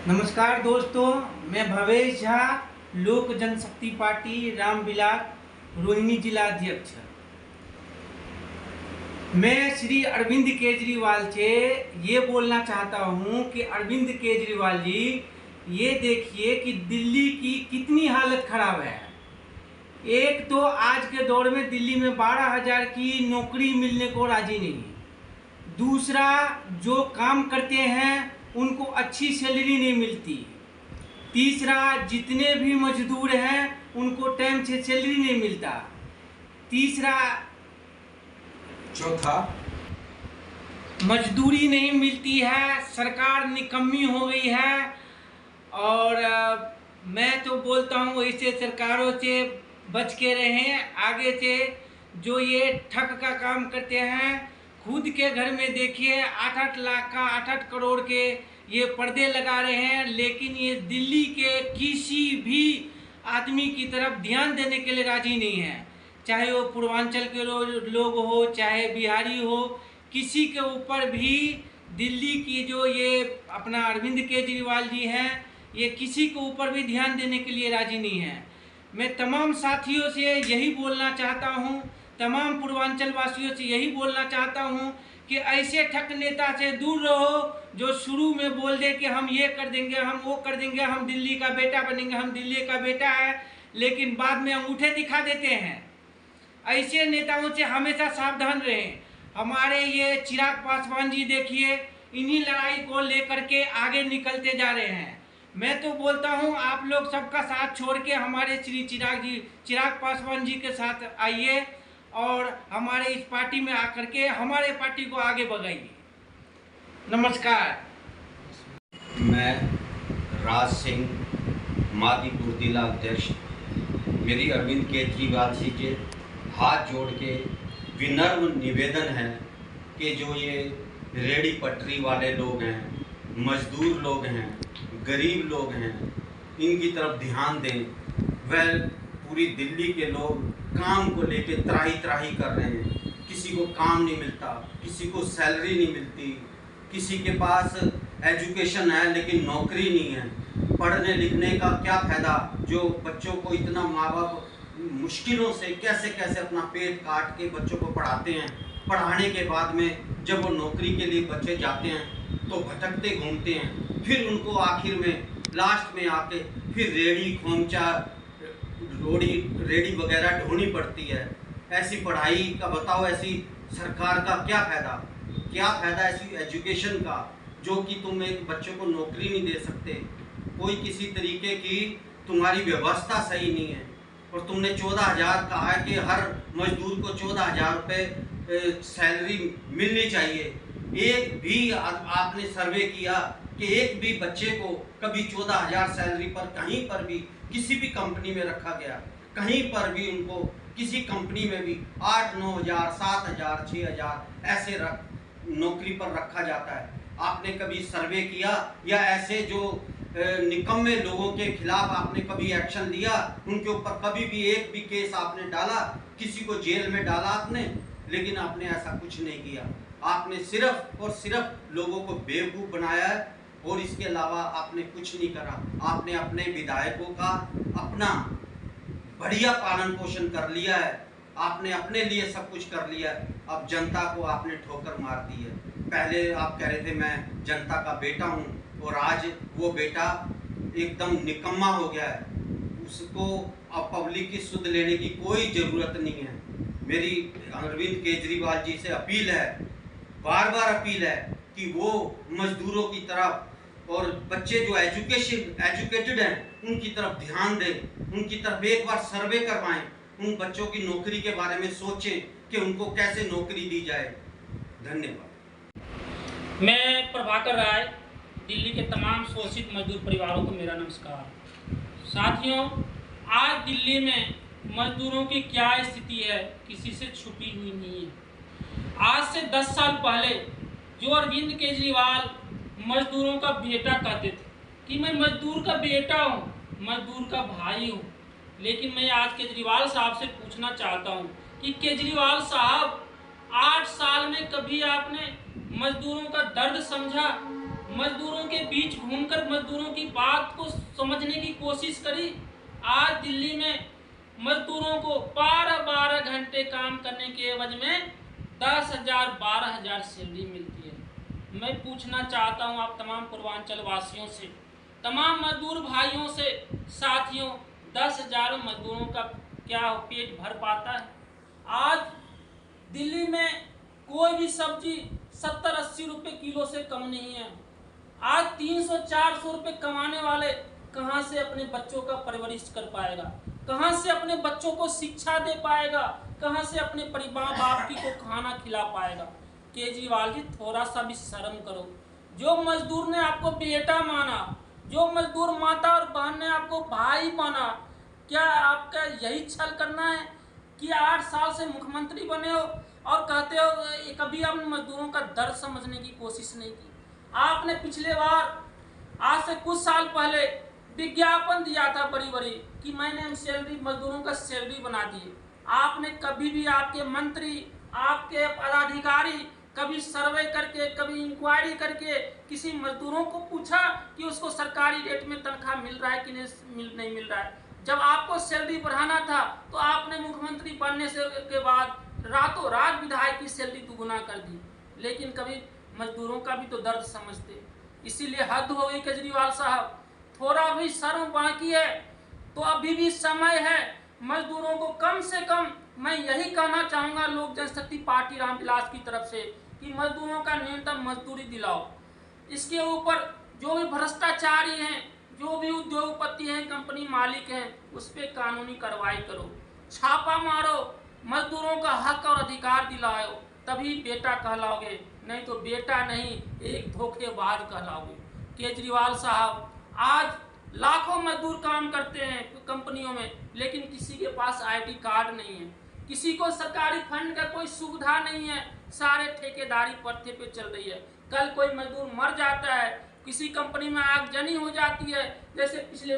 नमस्कार दोस्तों, मैं भवेश झा, लोक जनशक्ति पार्टी रामविलास रोहिणी जिला अध्यक्ष। मैं श्री अरविंद केजरीवाल से ये बोलना चाहता हूँ कि अरविंद केजरीवाल जी, ये देखिए कि दिल्ली की कितनी हालत खराब है। एक तो आज के दौर में दिल्ली में 12,000 की नौकरी मिलने को राजी नहीं। दूसरा, जो काम करते हैं उनको अच्छी सैलरी नहीं मिलती। तीसरा, जितने भी मजदूर हैं उनको टाइम से सैलरी नहीं मिलता। तीसरा, चौथा, मजदूरी नहीं मिलती है, सरकार निकम्मी हो गई है। और मैं तो बोलता हूँ ऐसे सरकारों से बच के रहें। आगे से जो ये ठग का काम करते हैं, खुद के घर में देखिए 8-8 लाख का 8-8 करोड़ के ये पर्दे लगा रहे हैं, लेकिन ये दिल्ली के किसी भी आदमी की तरफ ध्यान देने के लिए राजी नहीं है। चाहे वो पूर्वांचल के लोग हो, चाहे बिहारी हो, किसी के ऊपर भी दिल्ली की जो ये अपना अरविंद केजरीवाल जी हैं, ये किसी के ऊपर भी ध्यान देने के लिए राजी नहीं है। मैं तमाम साथियों से यही बोलना चाहता हूँ, तमाम पूर्वांचल वासियों से यही बोलना चाहता हूँ कि ऐसे ठग नेता से दूर रहो जो शुरू में बोल दे कि हम ये कर देंगे, हम वो कर देंगे, हम दिल्ली का बेटा बनेंगे, हम दिल्ली का बेटा है, लेकिन बाद में अंगूठे दिखा देते हैं। ऐसे नेताओं से हमेशा सावधान रहें। हमारे ये चिराग पासवान जी देखिए, इन्हीं लड़ाई को लेकर के आगे निकलते जा रहे हैं। मैं तो बोलता हूँ आप लोग सबका साथ छोड़ के हमारे श्री चिराग पासवान जी के साथ आइए और हमारे इस पार्टी में आकर के हमारे पार्टी को आगे बढ़ाइए। नमस्कार। मैं राज सिंह, मादीपुर जिला अध्यक्ष। मेरी अरविंद केजरीवाल जी के हाथ जोड़ के विनम्र निवेदन है कि जो ये रेहड़ी पटरी वाले लोग हैं, मजदूर लोग हैं, गरीब लोग हैं, इनकी तरफ ध्यान दें। वह पूरी दिल्ली के लोग काम को लेके त्राही त्राही कर रहे हैं। किसी को काम नहीं मिलता, किसी को सैलरी नहीं मिलती, किसी के पास एजुकेशन है लेकिन नौकरी नहीं है। पढ़ने लिखने का क्या फ़ायदा, जो बच्चों को इतना माँ बाप मुश्किलों से कैसे कैसे अपना पेट काट के बच्चों को पढ़ाते हैं। पढ़ाने के बाद में जब वो नौकरी के लिए बच्चे जाते हैं तो भटकते घूमते हैं। फिर उनको आखिर में लास्ट में आके फिर रेड़ी खोमचा रेड़ी वगैरह ढोनी पड़ती है। ऐसी पढ़ाई का बताओ, ऐसी सरकार का क्या फ़ायदा, क्या फ़ायदा ऐसी एजुकेशन का, जो कि तुम एक बच्चों को नौकरी नहीं दे सकते। कोई किसी तरीके की तुम्हारी व्यवस्था सही नहीं है। और तुमने 14,000 कहा है कि हर मजदूर को 14,000 रुपये सैलरी मिलनी चाहिए। एक भी आपने सर्वे किया कि एक भी बच्चे को कभी 14,000 सैलरी पर कहीं पर भी किसी भी कंपनी में रखा गया? कहीं पर भी उनको किसी कंपनी में भी 8-9,000, 7,000, 6,000 ऐसे नौकरी पर रखा जाता है? आपने कभी सर्वे किया या ऐसे जो निकम्मे लोगों के खिलाफ आपने कभी एक्शन लिया? उनके ऊपर कभी भी एक भी केस आपने डाला? किसी को जेल में डाला आपने? लेकिन आपने ऐसा कुछ नहीं किया। आपने सिर्फ और सिर्फ लोगों को बेवकूफ़ बनाया है और इसके अलावा आपने कुछ नहीं करा। आपने अपने विधायकों का अपना बढ़िया पालन पोषण कर लिया है, आपने अपने लिए सब कुछ कर लिया है। अब जनता को आपने ठोकर मार दी है। पहले आप कह रहे थे मैं जनता का बेटा हूँ, और आज वो बेटा एकदम निकम्मा हो गया है। उसको अब पब्लिक की सुध लेने की कोई ज़रूरत नहीं है। मेरी अरविंद केजरीवाल जी से अपील है, बार बार अपील है कि वो मजदूरों की तरफ और बच्चे जो एजुकेटेड हैं उनकी तरफ ध्यान दें, उनकी तरफ एक बार सर्वे करवाएं, उन बच्चों की नौकरी के बारे में सोचें कि उनको कैसे नौकरी दी जाए। धन्यवाद। मैं प्रभाकर राय, दिल्ली के तमाम शोषित मजदूर परिवारों को मेरा नमस्कार। साथियों, आज दिल्ली में मजदूरों की क्या स्थिति है किसी से छुपी हुई नहीं है। आज से 10 साल पहले जो अरविंद केजरीवाल मजदूरों का बेटा कहते थे कि मैं मजदूर का बेटा हूँ, मजदूर का भाई हूँ, लेकिन मैं आज केजरीवाल साहब से पूछना चाहता हूँ कि केजरीवाल साहब, 8 साल में कभी आपने मजदूरों का दर्द समझा? मजदूरों के बीच घूमकर मजदूरों की बात को समझने की कोशिश करी। आज दिल्ली में मजदूरों को 12-12 घंटे काम करने के एवज में 10,000 12,000 सैलरी मिलती है। मैं पूछना चाहता हूं आप तमाम पूर्वांचल वासियों से, तमाम मजदूर भाइयों से, साथियों, 10,000 मजदूरों का क्या पेट भर पाता है? आज दिल्ली में कोई भी सब्जी 70-80 रुपये किलो से कम नहीं है। आज 300-400 रुपये कमाने वाले कहाँ से अपने बच्चों का परवरिश कर पाएगा, कहाँ से अपने बच्चों को शिक्षा दे पाएगा, कहाँ से अपने परिवार बाप की को खाना खिला पाएगा? केजरीवाल जी, थोड़ा सा भी शर्म करो। जो मजदूर ने आपको बेटा माना, जो मजदूर माता और बहन ने आपको भाई माना, क्या आपका यही छल करना है कि 8 साल से मुख्यमंत्री बने हो और कहते हो कभी आपने मजदूरों का दर्द समझने की कोशिश नहीं की? आपने पिछले बार, आज से कुछ साल पहले विज्ञापन दिया था बड़ी कि मैंने सैलरी, मजदूरों का सैलरी बना दिए। आपने कभी भी, आपके मंत्री, आपके पदाधिकारी कभी सर्वे करके, कभी इंक्वायरी करके किसी मजदूरों को पूछा कि उसको सरकारी रेट में तनख्वाह मिल रहा है कि नहीं मिल रहा है? जब आपको सैलरी बढ़ाना था तो आपने मुख्यमंत्री बनने के बाद रातों रात विधायक की सैलरी दुगुना कर दी, लेकिन कभी मजदूरों का भी तो दर्द समझते। इसीलिए हद हो गई केजरीवाल साहब, थोड़ा भी शर्म बाकी है तो अभी भी समय है। मजदूरों को कम से कम मैं यही कहना चाहूँगा लोक जनशक्ति पार्टी रामविलास की तरफ से कि मजदूरों का न्यूनतम मजदूरी दिलाओ। इसके ऊपर जो भी भ्रष्टाचारी हैं, जो भी उद्योगपति हैं, कंपनी मालिक हैं, उस पर कानूनी कार्रवाई करो, छापा मारो, मजदूरों का हक और अधिकार दिलाओ, तभी बेटा कहलाओगे, नहीं तो बेटा नहीं, एक धोखेबाज कहलाओगे। केजरीवाल साहब, आज लाखों मजदूर काम करते हैं कंपनियों में, लेकिन किसी के पास आईडी कार्ड नहीं है, किसी को सरकारी फंड का कोई सुविधा नहीं है, सारे ठेकेदारी प्रथा पे चल रही है। कल कोई मजदूर मर जाता है, किसी कंपनी में आगजनी हो जाती है, जैसे पिछले